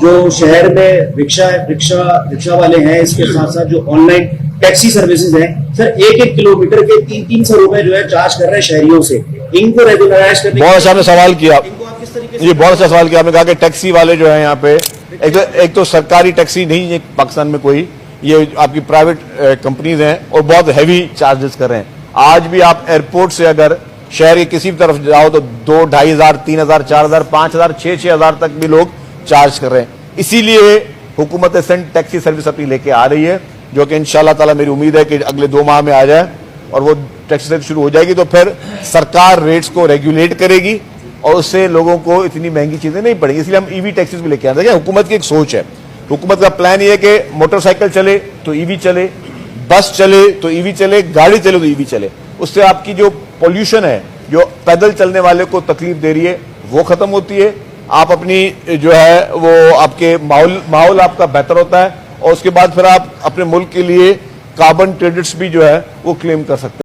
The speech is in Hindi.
जो शहर में रिक्शा वाले हैं, इसके साथ साथ जो ऑनलाइन टैक्सी सर्विसेज हैं, सर 1-1 किलोमीटर के 300 रुपए जो है चार्ज कर रहे हैं शहरियों से। इनको रेगुलराइज करने बहुत अच्छा आपने सवाल किया, इनको आप किस तरीके से ये बहुत अच्छा सवाल किया आपने। कहा कि टैक्सी वाले जो है यहाँ पे एक तो सरकारी टैक्सी नहीं है पाकिस्तान में कोई, ये आपकी प्राइवेट कंपनीज हैं और बहुत हैवी चार्जेस कर रहे हैं। आज भी आप एयरपोर्ट से अगर शहर के किसी भी तरफ जाओ तो 2-2.5 हजार, 3,000, 4,000, 5,000, 6,000 तक भी लोग चार्ज कर रहे हैं। इसीलिए हुकूमत सिंध टैक्सी सर्विस अपनी लेके आ रही है, जो कि इंशाल्लाह ताला मेरी उम्मीद है कि अगले 2 माह में आ जाए और वो टैक्सी सर्विस शुरू हो जाएगी। तो फिर सरकार रेट्स को रेगुलेट करेगी और उससे लोगों को इतनी महंगी चीजें नहीं पड़ेंगी। इसलिए हम ईवी टैक्सीज भी लेके आते हैं। हुकूमत की एक सोच है, हुकूमत का प्लान ये है कि मोटरसाइकिल चले तो ईवी चले, बस चले तो ईवी चले, गाड़ी चले तो ईवी चले। उससे आपकी जो पॉल्यूशन है, जो पैदल चलने वाले को तकलीफ दे रही है, वो खत्म होती है। आप अपनी जो है वो आपके माहौल आपका बेहतर होता है और उसके बाद फिर आप अपने मुल्क के लिए कार्बन क्रेडिट्स भी जो है वो क्लेम कर सकते हैं।